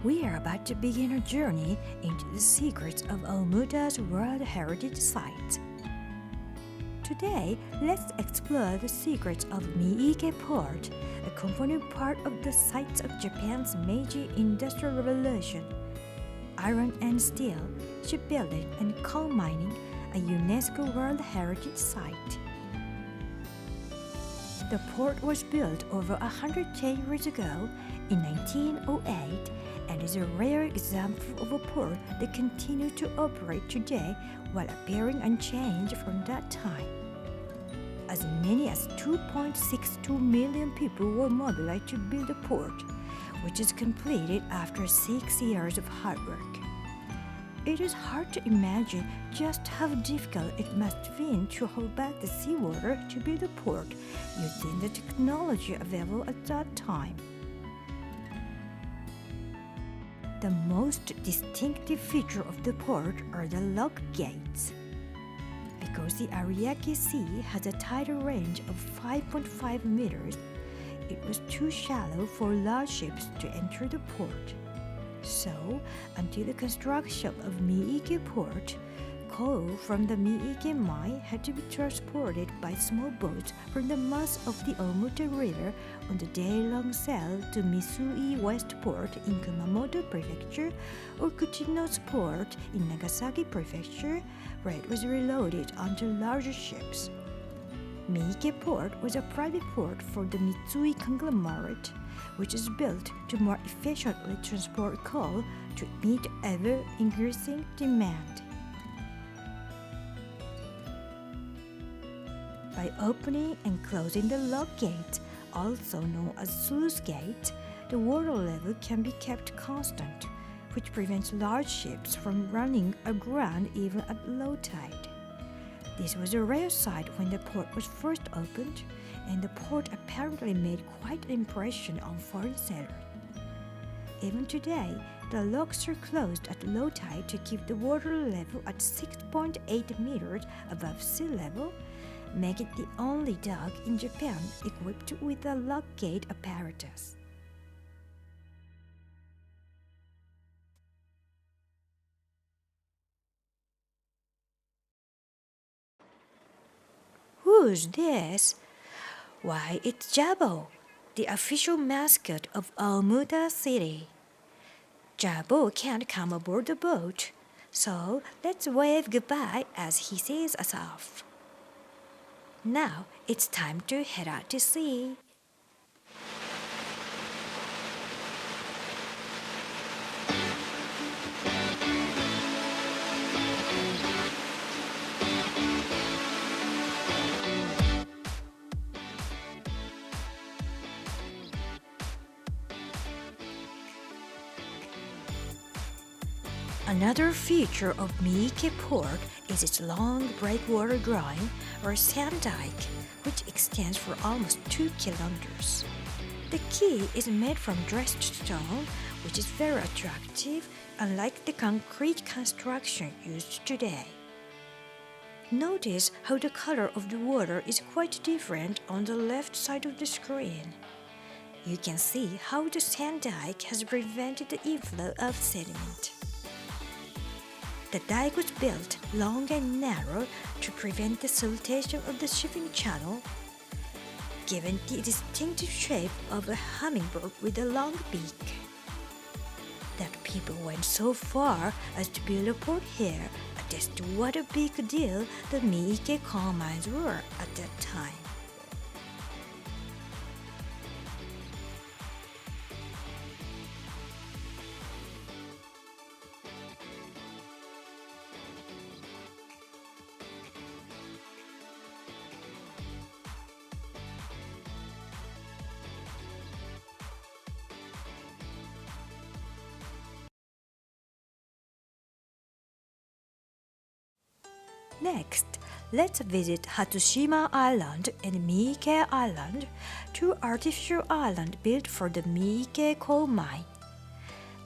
We are about to begin a journey into the secrets of Omuta's World Heritage Site. Today, let's explore the secrets of Miike Port, a component part of the sites of Japan's Meiji Industrial Revolution. Iron and steel, shipbuilding, and coal mining, a UNESCO World Heritage Site. The port was built over 110 years ago in 1908 and is a rare example of a port that continues to operate today while appearing unchanged from that time. As many as 2.62 million people were mobilized to build the port, which is completed after 6 years of hard work. It is hard to imagine just how difficult it must have been to hold back the seawater to build a port using the technology available at that time. The most distinctive feature of the port are the lock gates. Because the Ariake Sea has a tidal range of 5.5 meters, it was too shallow for large ships to enter the port. So, until the construction of Miike Port, coal from the Miike mine had to be transported by small boats from the mouth of the Omuta River on the day-long sail to Misui West Port in Kumamoto Prefecture or Kuchino's Port in Nagasaki Prefecture, where it was reloaded onto larger ships. Miike Port was a private port for the Mitsui conglomerate, which is built to more efficiently transport coal to meet ever-increasing demand. By opening and closing the lock gate, also known as sluice gate, the water level can be kept constant, which prevents large ships from running aground even at low tide. This was a rare sight when the port was first opened, and the port apparently made quite an impression on foreign sailors. Even today, the locks are closed at low tide to keep the water level at 6.8 meters above sea level, making it the only dock in Japan equipped with a lock gate apparatus. Who's this? Why, it's Jabo, the official mascot of Omuta City. Jabo can't come aboard the boat, so let's wave goodbye as he sees us off. Now it's time to head out to sea. Another feature of Miike Port is its long breakwater groin or sand dike, which extends for almost 2 kilometers. The quay is made from dressed stone, which is very attractive, unlike the concrete construction used today. Notice how the color of the water is quite different on the left side of the screen. You can see how the sand dike has prevented the inflow of sediment. The dike was built long and narrow to prevent the siltation of the shipping channel, giving the distinctive shape of a hummingbird with a long beak. That people went so far as to build a port here attests to what a big deal the Miike coal mines were at that time. Next, let's visit Hatsushima Island and Miike Island, two artificial islands built for the Miike coal mine.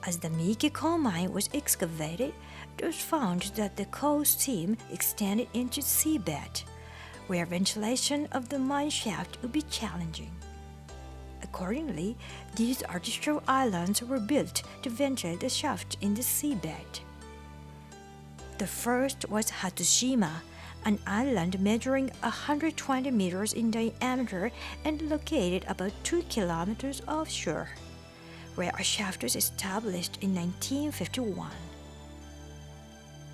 As the Miike coal mine was excavated, it was found that the coal seam extended into the seabed, where ventilation of the mine shaft would be challenging. Accordingly, these artificial islands were built to ventilate the shaft in the seabed. The first was Hatsushima, an island measuring 120 meters in diameter and located about 2 kilometers offshore, where a shaft was established in 1951.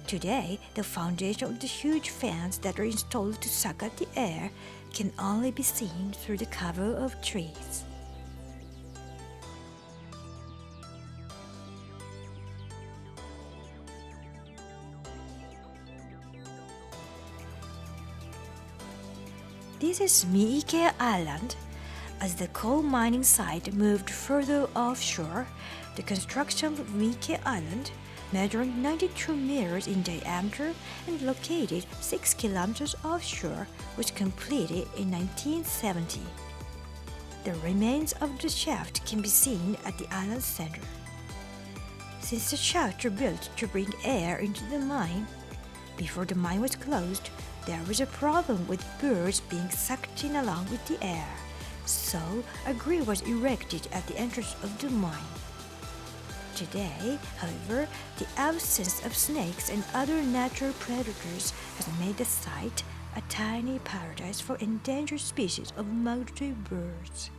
Today, the foundation of the huge fans that are installed to suck out the air can only be seen through the cover of trees. This is Miike Island. As the coal mining site moved further offshore, the construction of Miike Island, measuring 92 meters in diameter and located 6 kilometers offshore, was completed in 1970. The remains of the shaft can be seen at the island's center. Since the shafts were built to bring air into the mine, before the mine was closed, there was a problem with birds being sucked in along with the air, so a grill was erected at the entrance of the mine. Today, however, the absence of snakes and other natural predators has made the site a tiny paradise for endangered species of migratory birds.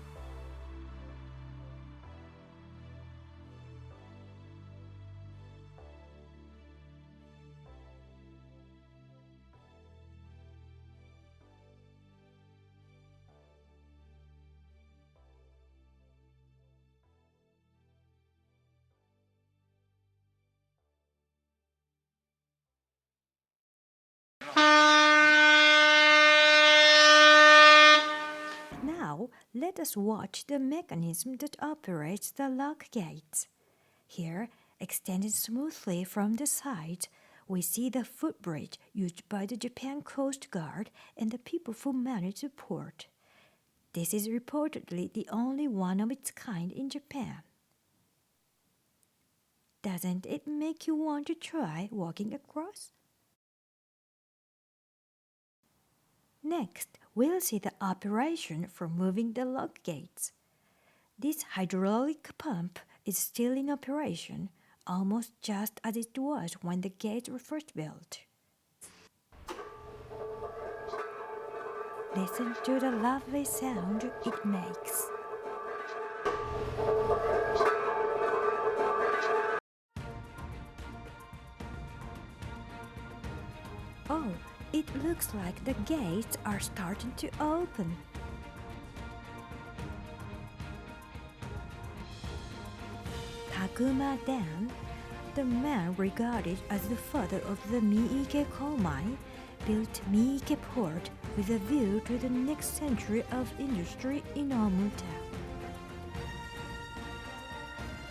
Now, let us watch the mechanism that operates the lock gates. Here, extended smoothly from the sides, we see the footbridge used by the Japan Coast Guard and the people who manage the port. This is reportedly the only one of its kind in Japan. Doesn't it make you want to try walking across? Next, we'll see the operation for moving the lock gates. This hydraulic pump is still in operation, almost just as it was when the gates were first built. Listen to the lovely sound it makes. Oh, it looks like the gates are starting to open. Takuma Dan, the man regarded as the father of the Miike coal mine, built Miike port with a view to the next century of industry in Omuta.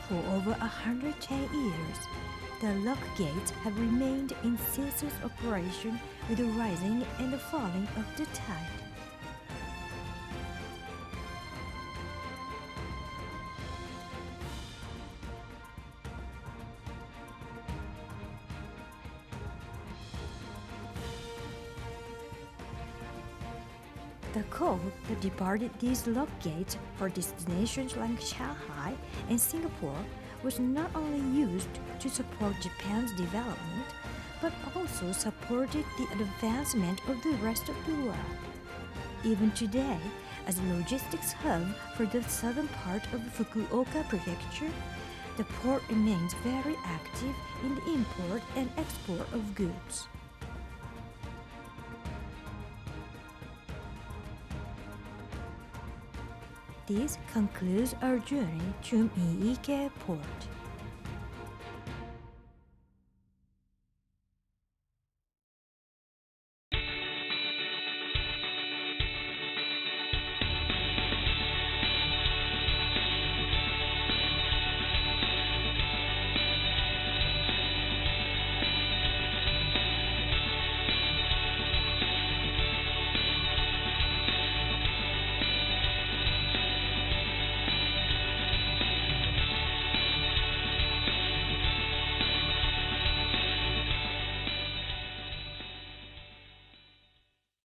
For over 110 years, the lock gates have remained in ceaseless operation with the rising and the falling of the tide. The coal that departed these lock gates for destinations like Shanghai and Singapore was not only used to support Japan's development, but also supported the advancement of the rest of the world. Even today, as a logistics hub for the southern part of Fukuoka Prefecture, the port remains very active in the import and export of goods. This concludes our journey to Miike Port.